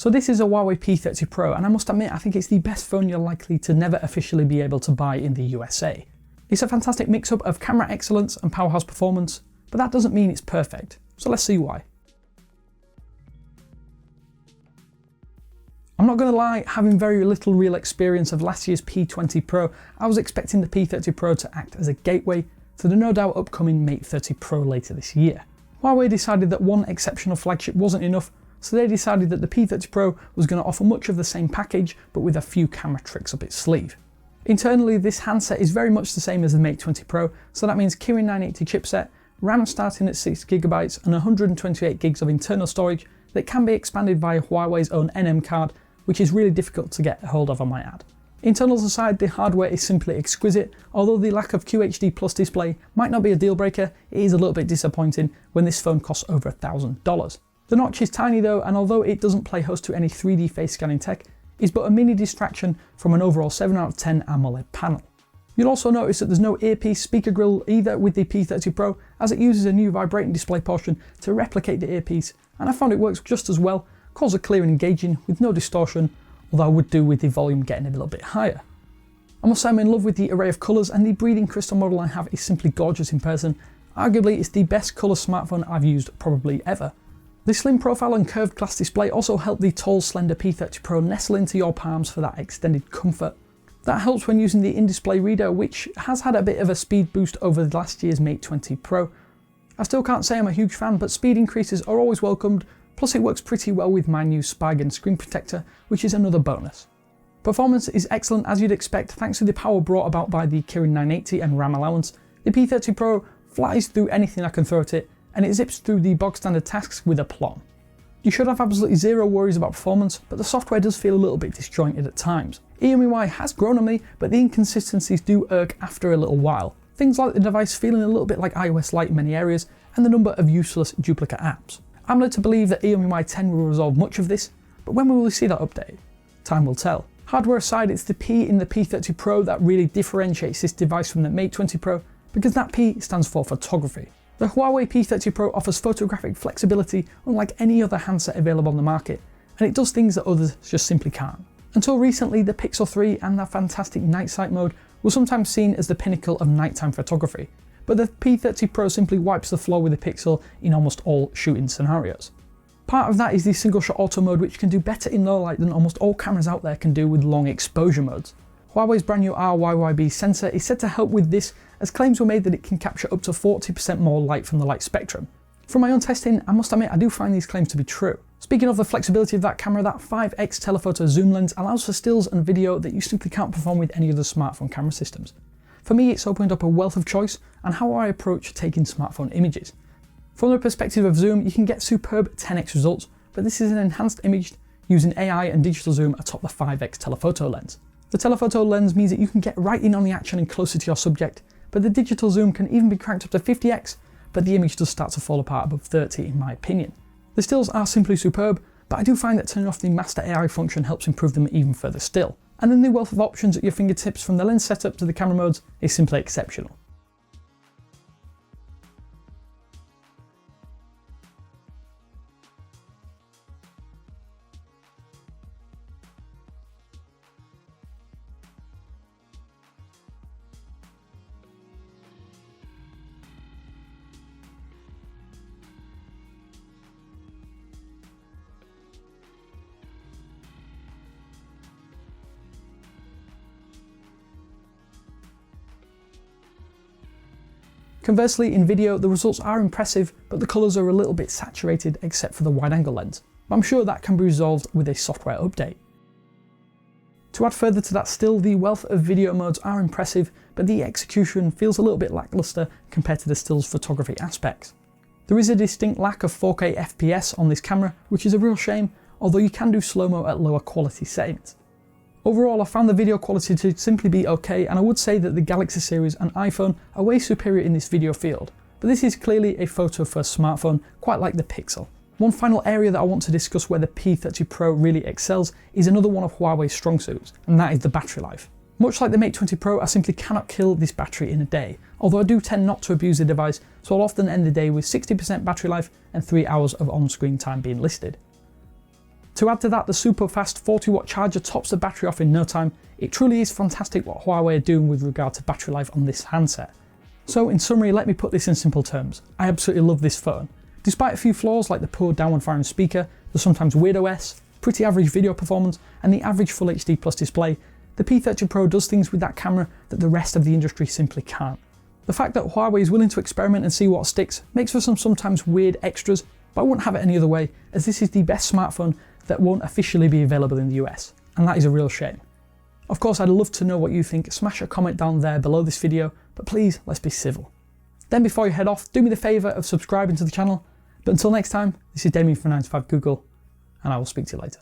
So this is a Huawei P30 Pro, and I must admit I think it's the best phone you're likely to never officially be able to buy in the USA. It's a fantastic mix-up of camera excellence and powerhouse performance, but that doesn't mean it's perfect, so let's see why. I'm not going to lie, having very little real experience of last year's P20 Pro, I was expecting the P30 Pro to act as a gateway to the no doubt upcoming Mate 30 Pro later this year. Huawei decided that one exceptional flagship wasn't enough, so they decided that the P30 Pro was going to offer much of the same package, but with a few camera tricks up its sleeve. Internally, this handset is very much the same as the Mate 20 Pro, so that means Kirin 980 chipset, RAM starting at 6GB and 128GB of internal storage that can be expanded via Huawei's own NM card, which is really difficult to get a hold of, I might add. Internals aside, the hardware is simply exquisite. Although the lack of QHD Plus display might not be a deal breaker, it is a little bit disappointing when this phone costs over $1,000. The notch is tiny though, and although it doesn't play host to any 3D face scanning tech, is but a mini distraction from an overall 7 out of 10 AMOLED panel. You'll also notice that there's no earpiece speaker grill either with the P30 Pro, as it uses a new vibrating display portion to replicate the earpiece, and I found it works just as well. Calls are clear and engaging with no distortion, although I would do with the volume getting a little bit higher. I must say I'm in love with the array of colours, and the breathing crystal model I have is simply gorgeous in person. Arguably it's the best colour smartphone I've used probably ever. The slim profile and curved glass display also help the tall slender P30 Pro nestle into your palms for that extended comfort. That helps when using the in-display reader, which has had a bit of a speed boost over last year's Mate 20 Pro. I still can't say I'm a huge fan, but speed increases are always welcomed. Plus it works pretty well with my new Spigen screen protector, which is another bonus. Performance is excellent as you'd expect thanks to the power brought about by the Kirin 980 and RAM allowance. The P30 Pro flies through anything I can throw at it, and it zips through the bog standard tasks with aplomb. You should have absolutely zero worries about performance, but the software does feel a little bit disjointed at times. EMUI has grown on me, but the inconsistencies do irk after a little while. Things like the device feeling a little bit like iOS Lite in many areas, and the number of useless duplicate apps. I'm led to believe that EMUI 10 will resolve much of this, but when will we see that update? Time will tell. Hardware aside, it's the P in the P30 Pro that really differentiates this device from the Mate 20 Pro, because that P stands for photography. The Huawei P30 Pro offers photographic flexibility unlike any other handset available on the market, and it does things that others just simply can't. Until recently, the Pixel 3 and their fantastic night sight mode were sometimes seen as the pinnacle of nighttime photography, but the P30 Pro simply wipes the floor with the Pixel in almost all shooting scenarios. Part of that is the single shot auto mode, which can do better in low light than almost all cameras out there can do with long exposure modes. Huawei's brand new RYYB sensor is said to help with this, as claims were made that it can capture up to 40% more light from the light spectrum. From my own testing, I must admit I do find these claims to be true. Speaking of the flexibility of that camera, that 5x telephoto zoom lens allows for stills and video that you simply can't perform with any other smartphone camera systems. For me, it's opened up a wealth of choice and how I approach taking smartphone images. From the perspective of zoom, you can get superb 10x results, but this is an enhanced image using AI and digital zoom atop the 5x telephoto lens. The telephoto lens means that you can get right in on the action and closer to your subject, but the digital zoom can even be cranked up to 50x, but the image does start to fall apart above 30 in my opinion. The stills are simply superb, but I do find that turning off the master AI function helps improve them even further still. And then the wealth of options at your fingertips from the lens setup to the camera modes is simply exceptional. Conversely, in video, the results are impressive, but the colours are a little bit saturated except for the wide-angle lens. But I'm sure that can be resolved with a software update. To add further to that still, the wealth of video modes are impressive, but the execution feels a little bit lackluster compared to the still's photography aspects. There is a distinct lack of 4K FPS on this camera, which is a real shame, although you can do slow-mo at lower quality settings. Overall, I found the video quality to simply be okay, and I would say that the Galaxy series and iPhone are way superior in this video field, but this is clearly a photo-first smartphone, quite like the Pixel. One final area that I want to discuss where the P30 Pro really excels is another one of Huawei's strong suits, and that is the battery life. Much like the Mate 20 Pro, I simply cannot kill this battery in a day, although I do tend not to abuse the device, so I'll often end the day with 60% battery life and 3 hours of on-screen time being listed. To add to that, the super fast 40-watt charger tops the battery off in no time. It truly is fantastic what Huawei are doing with regard to battery life on this handset. So in summary, let me put this in simple terms. I absolutely love this phone. Despite a few flaws like the poor downward firing speaker, the sometimes weird OS, pretty average video performance, and the average Full HD Plus display, the P30 Pro does things with that camera that the rest of the industry simply can't. The fact that Huawei is willing to experiment and see what sticks makes for some sometimes weird extras, but I wouldn't have it any other way, as this is the best smartphone that won't officially be available in the US, and that is a real shame. Of course, I'd love to know what you think. Smash a comment down there below this video, but please, let's be civil. Then before you head off, do me the favour of subscribing to the channel. But until next time, this is Damien from 9to5 Google, and I will speak to you later.